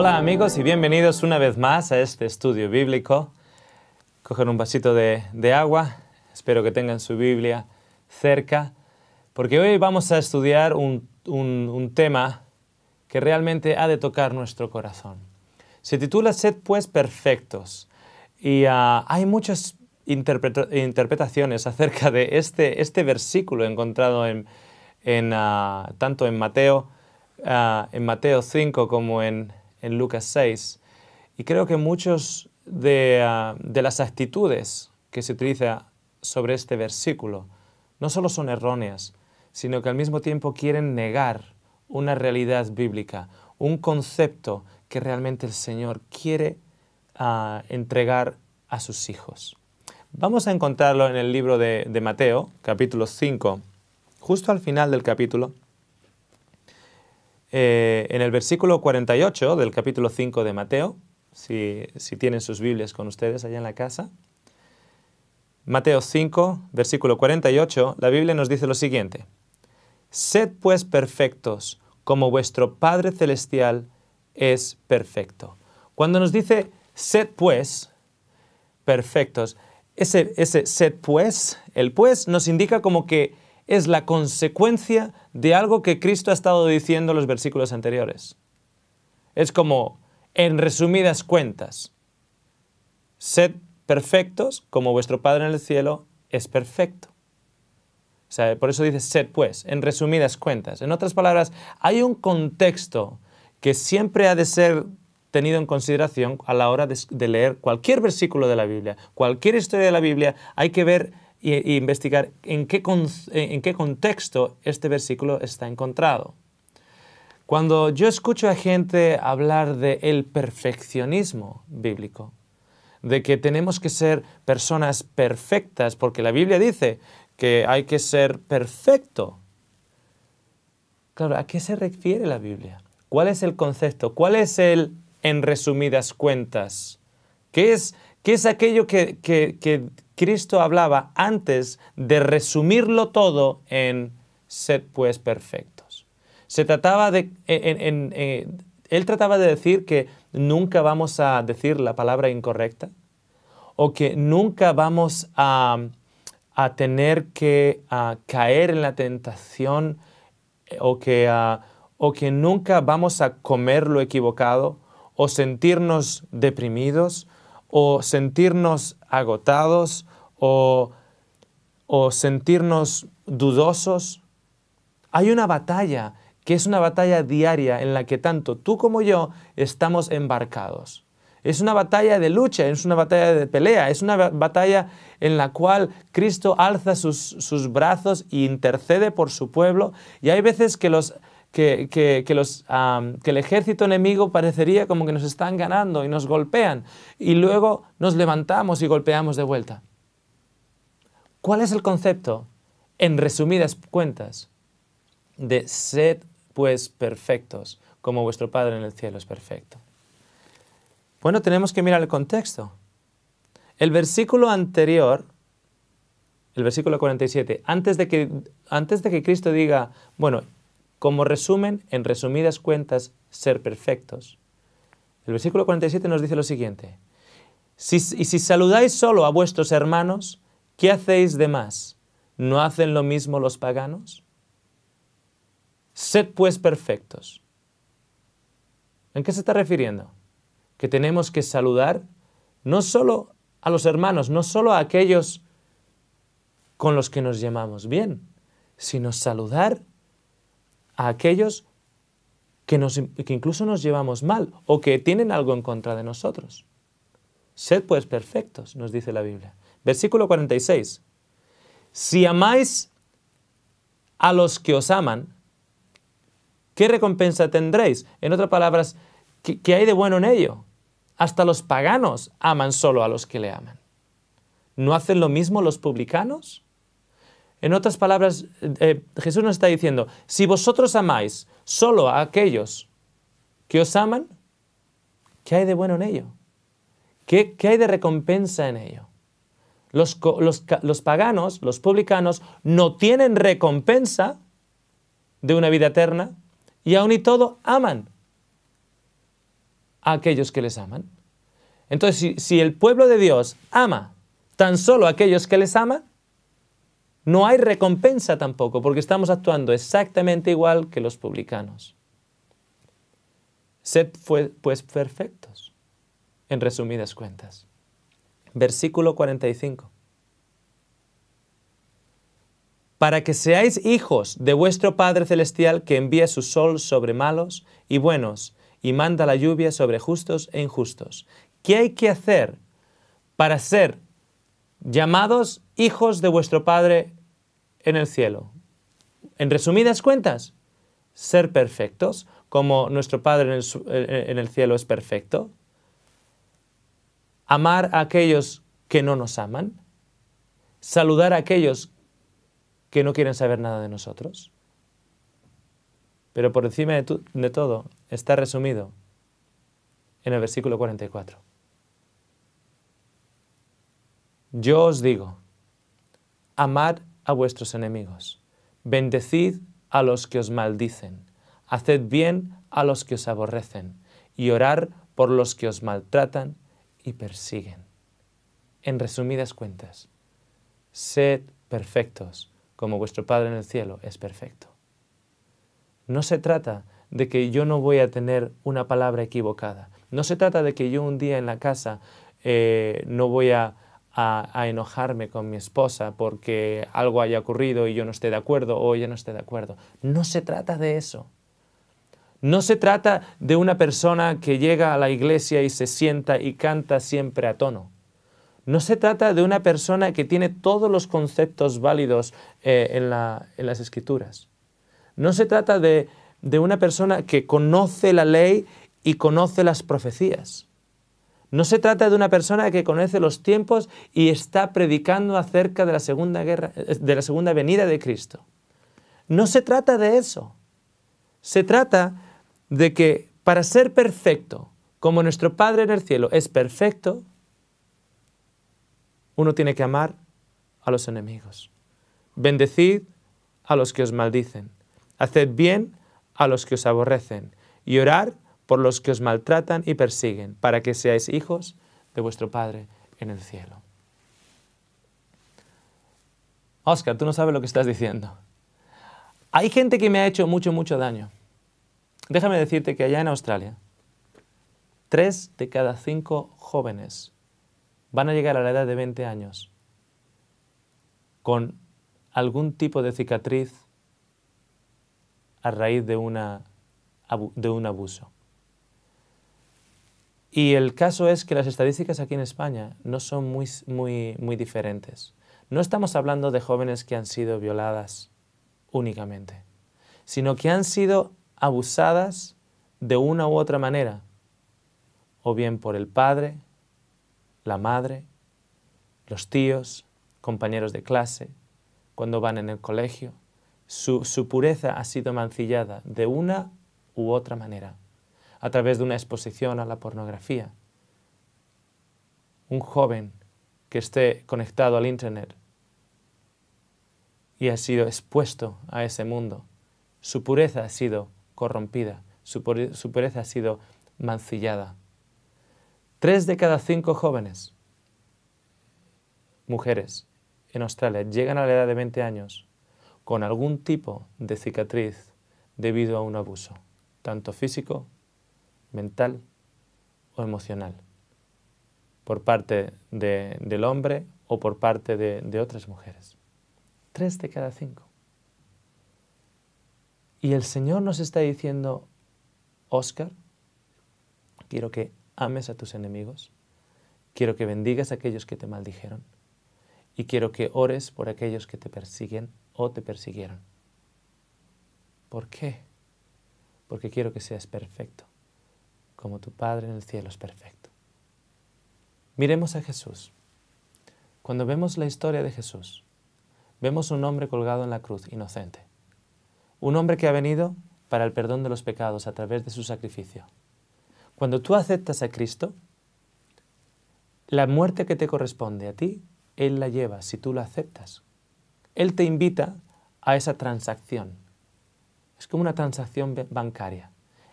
Hola amigos y bienvenidos una vez más a este estudio bíblico. Cogen un vasito de agua, espero que tengan su Biblia cerca, porque hoy vamos a estudiar un tema que realmente ha de tocar nuestro corazón. Se titula Sed pues perfectos y hay muchas interpretaciones acerca de este versículo encontrado tanto en Mateo 5 como en Lucas 6. Y creo que muchos de las actitudes que se utiliza sobre este versículo no solo son erróneas, sino que al mismo tiempo quieren negar una realidad bíblica, un concepto que realmente el Señor quiere entregar a sus hijos. Vamos a encontrarlo en el libro de Mateo, capítulo 5, justo al final del capítulo. En el versículo 48 del capítulo 5 de Mateo, si tienen sus Biblias con ustedes allá en la casa. Mateo 5, versículo 48, la Biblia nos dice lo siguiente: Sed pues perfectos, como vuestro Padre Celestial es perfecto. Cuando nos dice sed pues perfectos, ese sed pues, el pues nos indica como que es la consecuencia de algo que Cristo ha estado diciendo en los versículos anteriores. Es como, en resumidas cuentas, sed perfectos como vuestro Padre en el cielo es perfecto. O sea, por eso dice sed pues, en resumidas cuentas. En otras palabras, hay un contexto que siempre ha de ser tenido en consideración a la hora de leer cualquier versículo de la Biblia, cualquier historia de la Biblia. Hay que ver e investigar en qué contexto este versículo está encontrado. Cuando yo escucho a gente hablar del perfeccionismo bíblico, de que tenemos que ser personas perfectas, porque la Biblia dice que hay que ser perfecto. Claro, ¿a qué se refiere la Biblia? ¿Cuál es el concepto? ¿Cuál es el en resumidas cuentas? ¿Qué es aquello que Cristo hablaba antes de resumirlo todo en sed pues perfectos? Se trataba él trataba de decir que nunca vamos a decir la palabra incorrecta, o que nunca vamos a tener que caer en la tentación, o que nunca vamos a comer lo equivocado, o sentirnos deprimidos, o sentirnos agotados, o sentirnos dudosos. Hay una batalla que es una batalla diaria en la que tanto tú como yo estamos embarcados. Es una batalla de lucha, es una batalla de pelea, es una batalla en la cual Cristo alza sus brazos e intercede por su pueblo. Y hay veces que el ejército enemigo parecería como que nos están ganando y nos golpean, y luego nos levantamos y golpeamos de vuelta. ¿Cuál es el concepto, en resumidas cuentas, de sed pues perfectos, como vuestro Padre en el cielo es perfecto? Bueno, tenemos que mirar el contexto. El versículo anterior, el versículo 47, antes de que Cristo diga, bueno, como resumen, en resumidas cuentas, ser perfectos, el versículo 47 nos dice lo siguiente: y si saludáis solo a vuestros hermanos, ¿qué hacéis de más? ¿No hacen lo mismo los paganos? Sed pues perfectos. ¿En qué se está refiriendo? Que tenemos que saludar no solo a los hermanos, no solo a aquellos con los que nos llevamos bien, sino saludar a aquellos que incluso nos llevamos mal o que tienen algo en contra de nosotros. Sed pues perfectos, nos dice la Biblia. Versículo 46. Si amáis a los que os aman, ¿qué recompensa tendréis? En otras palabras, ¿qué hay de bueno en ello? Hasta los paganos aman solo a los que le aman. ¿No hacen lo mismo los publicanos? En otras palabras, Jesús nos está diciendo, si vosotros amáis solo a aquellos que os aman, ¿qué hay de bueno en ello? ¿Qué hay de recompensa en ello? Los paganos, los publicanos, no tienen recompensa de una vida eterna y aun y todo aman. a aquellos que les aman. Entonces, si el pueblo de Dios ama tan solo a aquellos que les aman, no hay recompensa tampoco, porque estamos actuando exactamente igual que los publicanos. Sed pues perfectos, en resumidas cuentas. Versículo 45. Para que seáis hijos de vuestro Padre Celestial, que envía su sol sobre malos y buenos, y manda la lluvia sobre justos e injustos. ¿Qué hay que hacer para ser llamados hijos de vuestro Padre en el cielo? En resumidas cuentas, ser perfectos, como nuestro Padre en el cielo es perfecto. Amar a aquellos que no nos aman. Saludar a aquellos que no quieren saber nada de nosotros. Pero por encima de todo está resumido en el versículo 44. Yo os digo, amad a vuestros enemigos, bendecid a los que os maldicen, haced bien a los que os aborrecen y orar por los que os maltratan y persiguen. En resumidas cuentas, sed perfectos como vuestro Padre en el cielo es perfecto. No se trata de que yo no voy a tener una palabra equivocada. No se trata de que yo un día en la casa no voy a enojarme con mi esposa porque algo haya ocurrido y yo no esté de acuerdo o ella no esté de acuerdo. No se trata de eso. No se trata de una persona que llega a la iglesia y se sienta y canta siempre a tono. No se trata de una persona que tiene todos los conceptos válidos en las Escrituras. No se trata de una persona que conoce la ley y conoce las profecías. No se trata de una persona que conoce los tiempos y está predicando acerca de la segunda venida de Cristo. No se trata de eso. Se trata de que para ser perfecto, como nuestro Padre en el cielo es perfecto, uno tiene que amar a los enemigos. Bendecid a los que os maldicen. Haced bien a los que os aborrecen y orar por los que os maltratan y persiguen, para que seáis hijos de vuestro Padre en el cielo. Óscar, tú no sabes lo que estás diciendo. Hay gente que me ha hecho mucho, mucho daño. Déjame decirte que allá en Australia, 3 de cada 5 jóvenes van a llegar a la edad de 20 años con algún tipo de cicatriz a raíz de un abuso. Y el caso es que las estadísticas aquí en España no son muy diferentes. No estamos hablando de jóvenes que han sido violadas únicamente, sino que han sido abusadas de una u otra manera, o bien por el padre, la madre, los tíos, compañeros de clase, cuando van en el colegio. Su pureza ha sido mancillada de una u otra manera, a través de una exposición a la pornografía. Un joven que esté conectado al Internet y ha sido expuesto a ese mundo, su pureza ha sido corrompida, su pureza ha sido mancillada. 3 de cada 5 jóvenes, mujeres, en Australia llegan a la edad de 20 años con algún tipo de cicatriz debido a un abuso, tanto físico, mental o emocional, por parte del hombre o por parte de otras mujeres. 3 de cada 5. Y el Señor nos está diciendo, Óscar, quiero que ames a tus enemigos, quiero que bendigas a aquellos que te maldijeron y quiero que ores por aquellos que te persiguen o te persiguieron. ¿Por qué? Porque quiero que seas perfecto, como tu Padre en el cielo es perfecto. Miremos a Jesús. Cuando vemos la historia de Jesús, vemos un hombre colgado en la cruz, inocente. Un hombre que ha venido para el perdón de los pecados a través de su sacrificio. Cuando tú aceptas a Cristo, la muerte que te corresponde a ti, Él la lleva si tú la aceptas. Él te invita a esa transacción. Es como una transacción bancaria.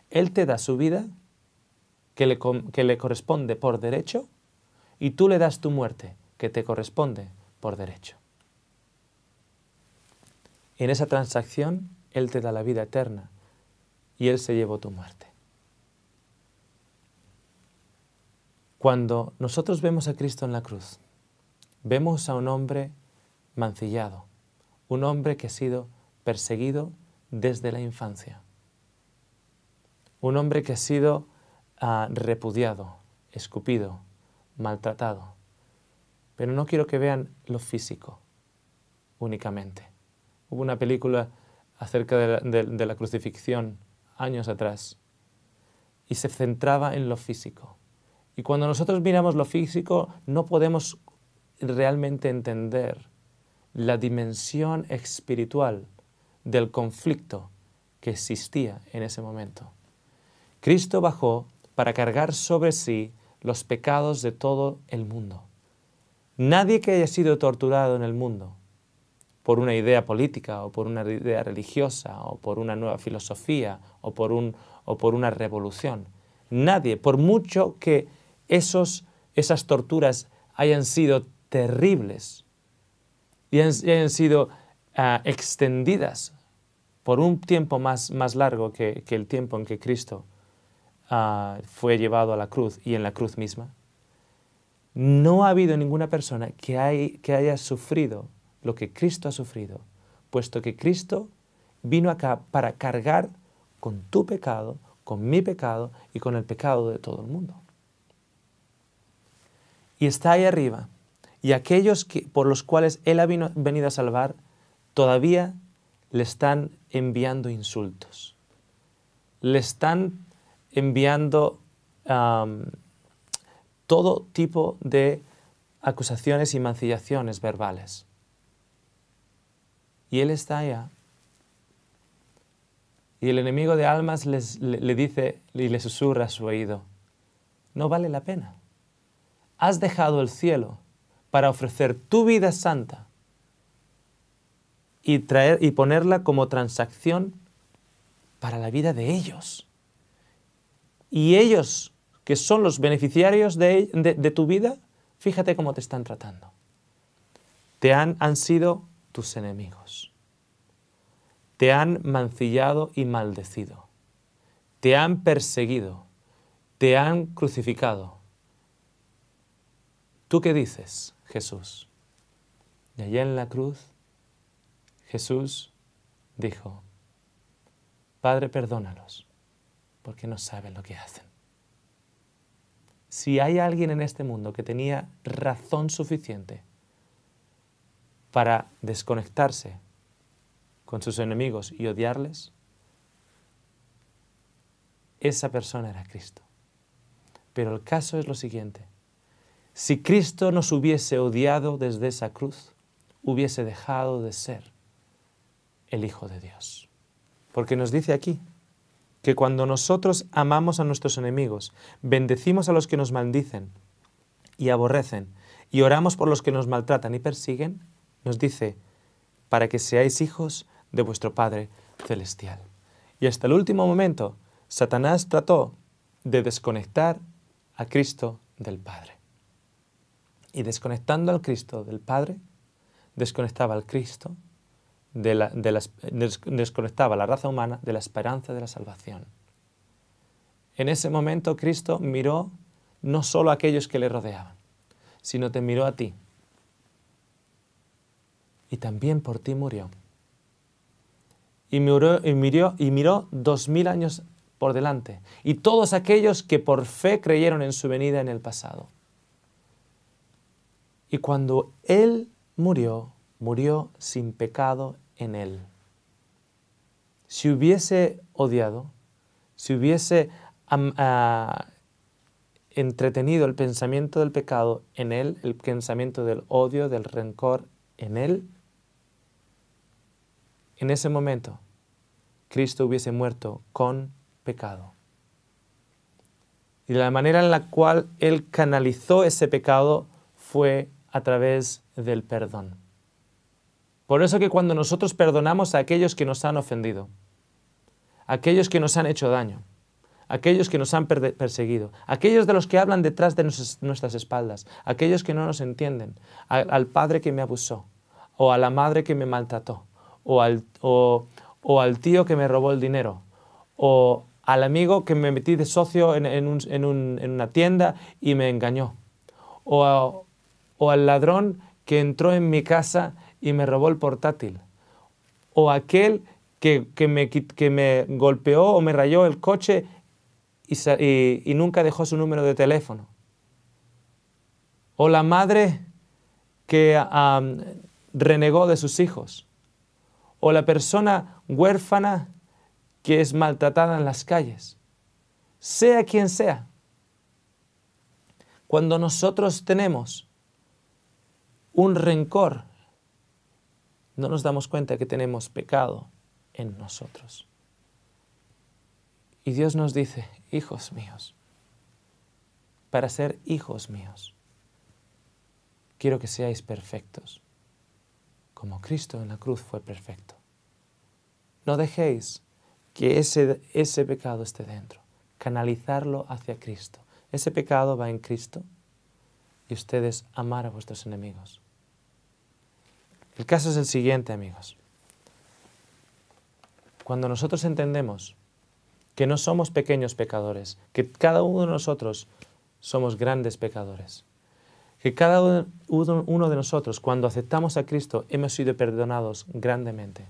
Él te da su vida que le corresponde por derecho, y tú le das tu muerte, que te corresponde por derecho. En esa transacción, Él te da la vida eterna y Él se llevó tu muerte. Cuando nosotros vemos a Cristo en la cruz, vemos a un hombre mancillado, un hombre que ha sido perseguido desde la infancia, un hombre que ha sido repudiado, escupido, maltratado. Pero no quiero que vean lo físico únicamente. Hubo una película acerca de la crucifixión años atrás y se centraba en lo físico. Y cuando nosotros miramos lo físico no podemos realmente entender la dimensión espiritual del conflicto que existía en ese momento. Cristo bajó para cargar sobre sí los pecados de todo el mundo. Nadie que haya sido torturado en el mundo por una idea política o por una idea religiosa o por una nueva filosofía o por una revolución. Nadie, por mucho que esas torturas hayan sido terribles y hayan sido extendidas por un tiempo más largo que el tiempo en que Cristo fue llevado a la cruz y en la cruz misma, no ha habido ninguna persona que haya sufrido lo que Cristo ha sufrido, puesto que Cristo vino acá para cargar con tu pecado, con mi pecado y con el pecado de todo el mundo. Y está ahí arriba, y aquellos por los cuales Él ha venido a salvar, todavía le están enviando insultos, le están enviando todo tipo de acusaciones y mancillaciones verbales. Y Él está allá. Y el enemigo de almas le dice y le susurra a su oído: no vale la pena. Has dejado el cielo para ofrecer tu vida santa y ponerla como transacción para la vida de ellos. Y ellos, que son los beneficiarios de tu vida, fíjate cómo te están tratando. Han sido tus enemigos. Te han mancillado y maldecido. Te han perseguido. Te han crucificado. ¿Tú qué dices, Jesús? Y allá en la cruz, Jesús dijo: Padre, perdónalos, porque no saben lo que hacen. Si hay alguien en este mundo que tenía razón suficiente para desconectarse con sus enemigos y odiarles, esa persona era Cristo. Pero el caso es lo siguiente: si Cristo nos hubiese odiado desde esa cruz, hubiese dejado de ser el Hijo de Dios. Porque nos dice aquí que cuando nosotros amamos a nuestros enemigos, bendecimos a los que nos maldicen y aborrecen, y oramos por los que nos maltratan y persiguen, nos dice, para que seáis hijos de vuestro Padre Celestial. Y hasta el último momento, Satanás trató de desconectar a Cristo del Padre. Y desconectando al Cristo del Padre, desconectaba al Cristo, desconectaba a la raza humana de la esperanza de la salvación. En ese momento Cristo miró no solo a aquellos que le rodeaban, sino te miró a ti. Y también por ti murió. Y miró 2000 años por delante. Y todos aquellos que por fe creyeron en su venida en el pasado. Y cuando Él murió, murió sin pecado en Él. Si hubiese odiado, si hubiese entretenido el pensamiento del pecado en Él, el pensamiento del odio, del rencor en Él, en ese momento Cristo hubiese muerto con pecado. Y la manera en la cual Él canalizó ese pecado fue a través del perdón. Por eso que cuando nosotros perdonamos a aquellos que nos han ofendido, a aquellos que nos han hecho daño, aquellos que nos han perseguido, aquellos de los que hablan detrás de nuestras espaldas, aquellos que no nos entienden, al padre que me abusó, o a la madre que me maltrató, o al tío que me robó el dinero, o al amigo que me metí de socio en una tienda y me engañó, o al ladrón que entró en mi casa y me robó el portátil, o aquel que me golpeó o me rayó el coche y nunca dejó su número de teléfono, o la madre que renegó de sus hijos, o la persona huérfana que es maltratada en las calles, sea quien sea. Cuando nosotros tenemos un rencor, no nos damos cuenta que tenemos pecado en nosotros. Y Dios nos dice, hijos míos, para ser hijos míos, quiero que seáis perfectos, como Cristo en la cruz fue perfecto. No dejéis que ese pecado esté dentro, canalizarlo hacia Cristo. Ese pecado va en Cristo y ustedes amar a vuestros enemigos. El caso es el siguiente, amigos. Cuando nosotros entendemos que no somos pequeños pecadores, que cada uno de nosotros somos grandes pecadores, que cada uno de nosotros, cuando aceptamos a Cristo, hemos sido perdonados grandemente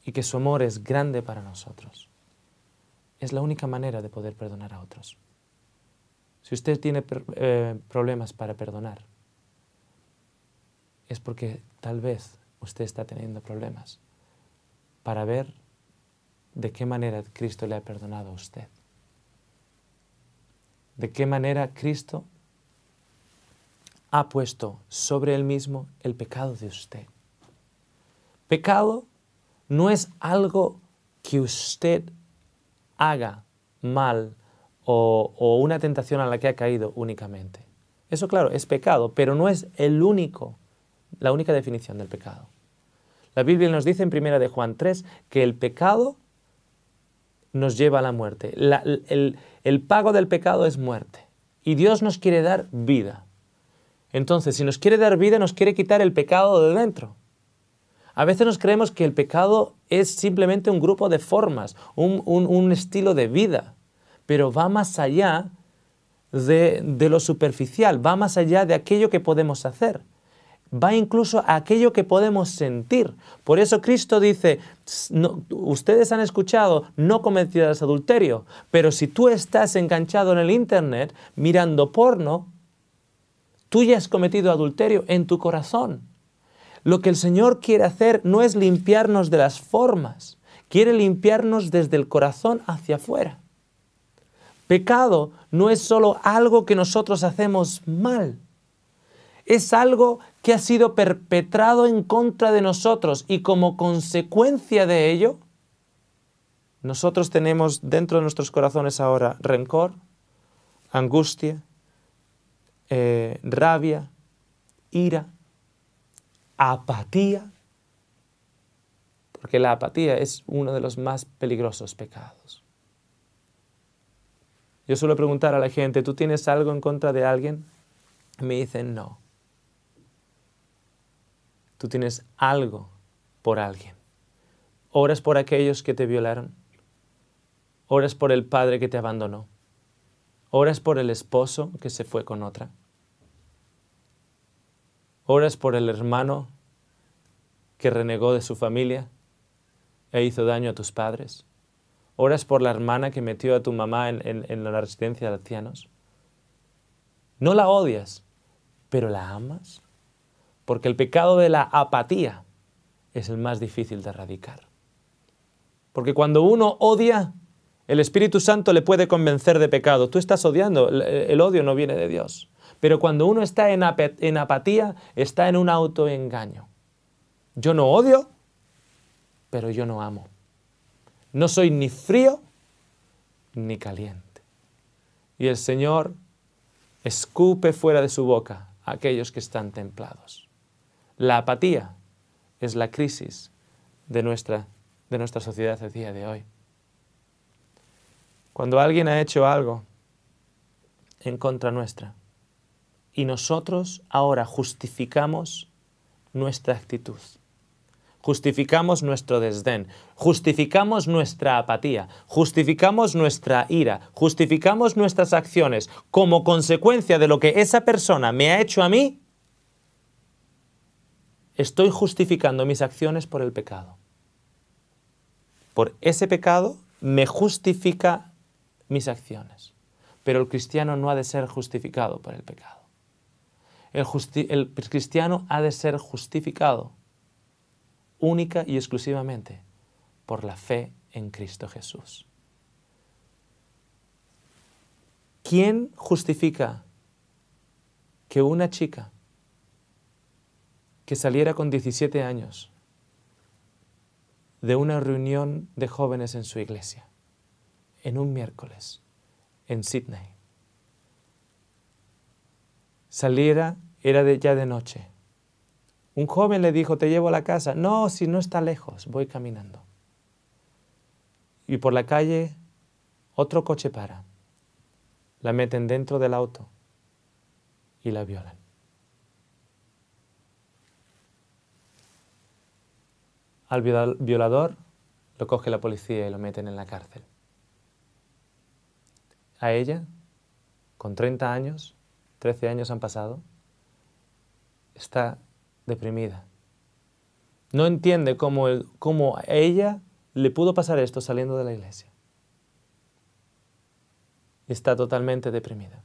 y que su amor es grande para nosotros, es la única manera de poder perdonar a otros. Si usted tiene problemas para perdonar, es porque tal vez usted está teniendo problemas para ver de qué manera Cristo le ha perdonado a usted. De qué manera Cristo ha puesto sobre él mismo el pecado de usted. Pecado no es algo que usted haga mal o una tentación a la que ha caído únicamente. Eso, claro, es pecado, pero no es la única definición del pecado. La Biblia nos dice en 1 de Juan 3 que el pecado nos lleva a la muerte. El pago del pecado es muerte. Y Dios nos quiere dar vida. Entonces, si nos quiere dar vida, nos quiere quitar el pecado de dentro. A veces nos creemos que el pecado es simplemente un grupo de formas, un estilo de vida. Pero va más allá de lo superficial, va más allá de aquello que podemos hacer. Va incluso a aquello que podemos sentir. Por eso Cristo dice, no, ustedes han escuchado, no cometerás adulterio, pero si tú estás enganchado en el internet mirando porno, tú ya has cometido adulterio en tu corazón. Lo que el Señor quiere hacer no es limpiarnos de las formas, quiere limpiarnos desde el corazón hacia afuera. Pecado no es solo algo que nosotros hacemos mal. Es algo que ha sido perpetrado en contra de nosotros y como consecuencia de ello, nosotros tenemos dentro de nuestros corazones ahora rencor, angustia, rabia, ira, apatía, porque la apatía es uno de los más peligrosos pecados. Yo suelo preguntar a la gente, ¿tú tienes algo en contra de alguien? Y me dicen, no. Tú tienes algo por alguien. Oras por aquellos que te violaron. Oras por el padre que te abandonó. Oras por el esposo que se fue con otra. Oras por el hermano que renegó de su familia e hizo daño a tus padres. Oras por la hermana que metió a tu mamá en la residencia de ancianos. No la odias, pero la amas. Porque el pecado de la apatía es el más difícil de erradicar. Porque cuando uno odia, el Espíritu Santo le puede convencer de pecado. Tú estás odiando, el odio no viene de Dios. Pero cuando uno está en apatía, está en un autoengaño. Yo no odio, pero yo no amo. No soy ni frío ni caliente. Y el Señor escupe fuera de su boca a aquellos que están templados. La apatía es la crisis de nuestra sociedad el día de hoy. Cuando alguien ha hecho algo en contra nuestra y nosotros ahora justificamos nuestra actitud, justificamos nuestro desdén, justificamos nuestra apatía, justificamos nuestra ira, justificamos nuestras acciones como consecuencia de lo que esa persona me ha hecho a mí, estoy justificando mis acciones por el pecado. Por ese pecado me justifica mis acciones. Pero el cristiano no ha de ser justificado por el pecado. El cristiano ha de ser justificado única y exclusivamente por la fe en Cristo Jesús. ¿Quién justifica que una chica que saliera con 17 años de una reunión de jóvenes en su iglesia, en un miércoles, en Sydney, saliera, era ya de noche? Un joven le dijo, te llevo a la casa. No, si no está lejos, voy caminando. Y por la calle, otro coche para. La meten dentro del auto y la violan. Al violador lo coge la policía y lo meten en la cárcel. A ella, con 30 años, 13 años han pasado, está deprimida. No entiende cómo a ella le pudo pasar esto saliendo de la iglesia. Está totalmente deprimida.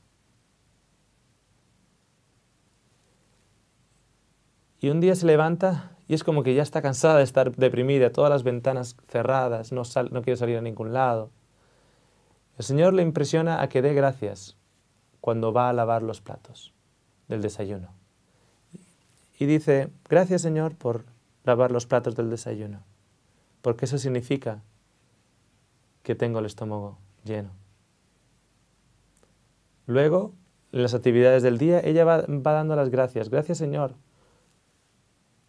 Y un día se levanta y es como que ya está cansada de estar deprimida, todas las ventanas cerradas, no quiere salir a ningún lado. El Señor le impresiona a que dé gracias cuando va a lavar los platos del desayuno. Y dice, gracias Señor por lavar los platos del desayuno, porque eso significa que tengo el estómago lleno. Luego, en las actividades del día, ella va dando las gracias. Gracias Señor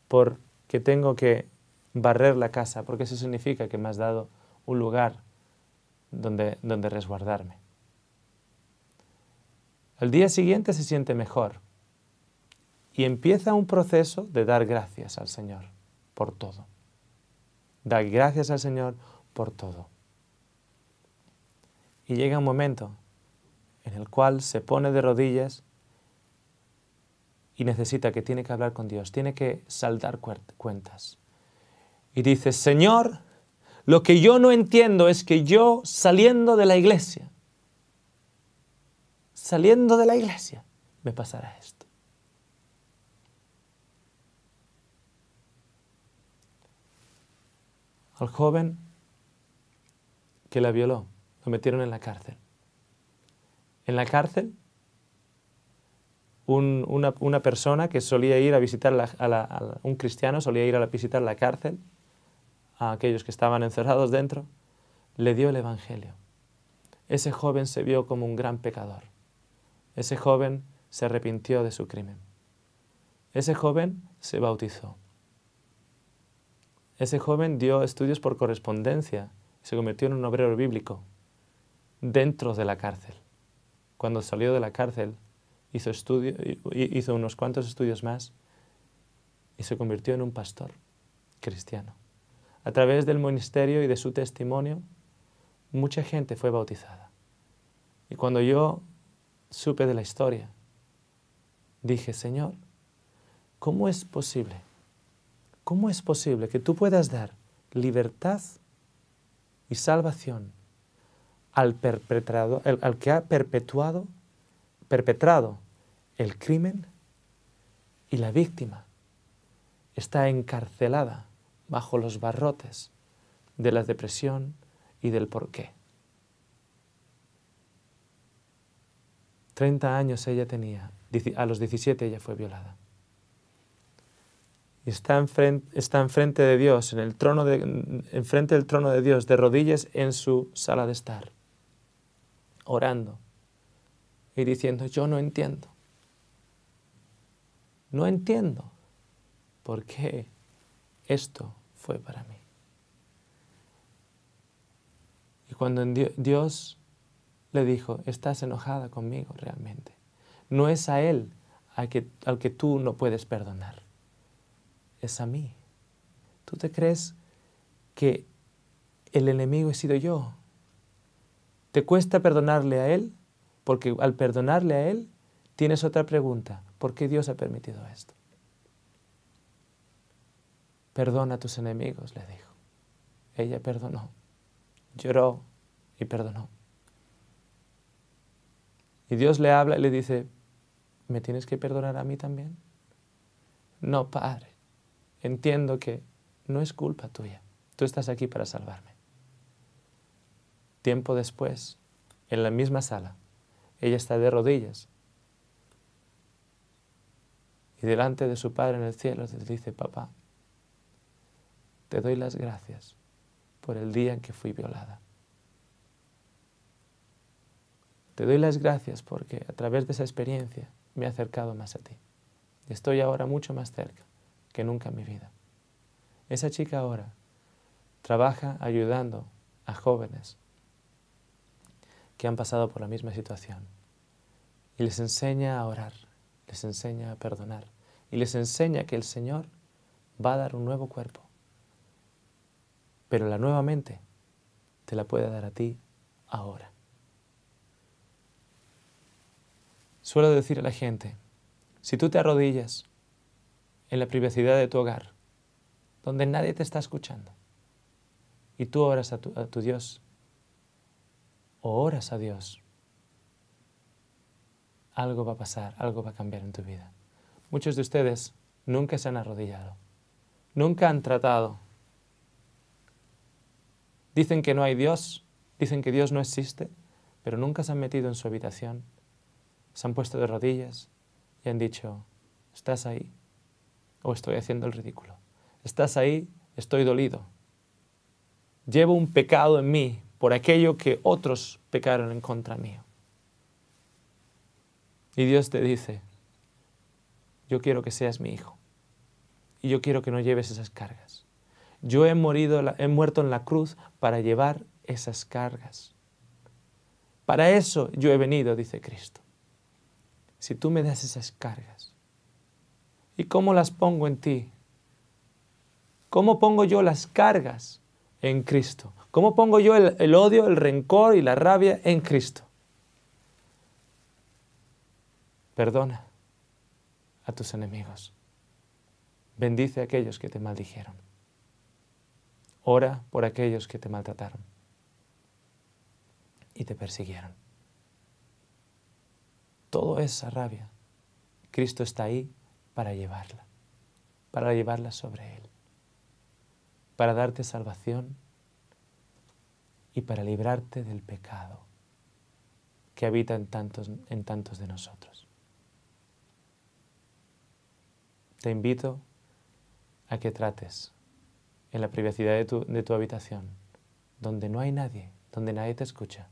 porque tengo que barrer la casa, porque eso significa que me has dado un lugar donde resguardarme. Al día siguiente se siente mejor y empieza un proceso de dar gracias al Señor por todo. Dar gracias al Señor por todo. Y llega un momento en el cual se pone de rodillas y necesita que tiene que hablar con Dios, tiene que saldar cuentas. Y dice, Señor, lo que yo no entiendo es que yo saliendo de la iglesia, me pasará esto. Al joven que la violó, lo metieron en la cárcel. En la cárcel, una persona que solía ir a visitar, un cristiano solía ir a visitar la cárcel, a aquellos que estaban encerrados dentro, le dio el Evangelio. Ese joven se vio como un gran pecador. Ese joven se arrepintió de su crimen. Ese joven se bautizó. Ese joven dio estudios por correspondencia y se convirtió en un obrero bíblico dentro de la cárcel. Cuando salió de la cárcel, hizo unos cuantos estudios más y se convirtió en un pastor cristiano. A través del ministerio y de su testimonio, mucha gente fue bautizada. Y cuando yo supe de la historia, dije, Señor, ¿cómo es posible? ¿Cómo es posible que tú puedas dar libertad y salvación al que ha perpetrado el crimen y la víctima está encarcelada bajo los barrotes de la depresión y del porqué? 30 años ella tenía, a los 17 ella fue violada. Y está enfrente de Dios, enfrente del trono de Dios, de rodillas en su sala de estar, orando y diciendo, yo no entiendo. No entiendo por qué esto fue para mí. Y cuando Dios le dijo, estás enojada conmigo realmente. No es a él al que tú no puedes perdonar. Es a mí. ¿Tú te crees que el enemigo he sido yo? ¿Te cuesta perdonarle a él? Porque al perdonarle a él, tienes otra pregunta. ¿Por qué Dios ha permitido esto? Perdona a tus enemigos, le dijo. Ella perdonó, lloró y perdonó. Y Dios le habla y le dice, ¿me tienes que perdonar a mí también? No, Padre, entiendo que no es culpa tuya. Tú estás aquí para salvarme. Tiempo después, en la misma sala, ella está de rodillas y delante de su Padre en el cielo le dice, papá, te doy las gracias por el día en que fui violada. Te doy las gracias porque a través de esa experiencia me he acercado más a ti. Y estoy ahora mucho más cerca que nunca en mi vida. Esa chica ahora trabaja ayudando a jóvenes que han pasado por la misma situación. Y les enseña a orar, les enseña a perdonar. Y les enseña que el Señor va a dar un nuevo cuerpo. Pero la nueva mente te la puede dar a ti ahora. Suelo decir a la gente, si tú te arrodillas en la privacidad de tu hogar, donde nadie te está escuchando, y tú oras a tu Dios, o oras a Dios, algo va a pasar, algo va a cambiar en tu vida. Muchos de ustedes nunca se han arrodillado, nunca han tratado. Dicen que no hay Dios, dicen que Dios no existe, pero nunca se han metido en su habitación, se han puesto de rodillas y han dicho, ¿estás ahí? ¿O estoy haciendo el ridículo? ¿Estás ahí? Estoy dolido. Llevo un pecado en mí por aquello que otros pecaron en contra mío. Y Dios te dice, yo quiero que seas mi hijo y yo quiero que no lleves esas cargas. Yo he muerto en la cruz para llevar esas cargas. Para eso yo he venido, dice Cristo. Si tú me das esas cargas, ¿y cómo las pongo en ti? ¿Cómo pongo yo las cargas en Cristo? ¿Cómo pongo yo el odio, el rencor y la rabia en Cristo? Perdona a tus enemigos. Bendice a aquellos que te maldijeron. Ora por aquellos que te maltrataron y te persiguieron. Toda esa rabia, Cristo está ahí para llevarla sobre Él, para darte salvación y para librarte del pecado que habita en tantos de nosotros. Te invito a que trates en la privacidad de tu habitación, donde no hay nadie, donde nadie te escucha.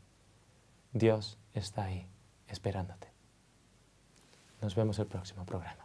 Dios está ahí, esperándote. Nos vemos el próximo programa.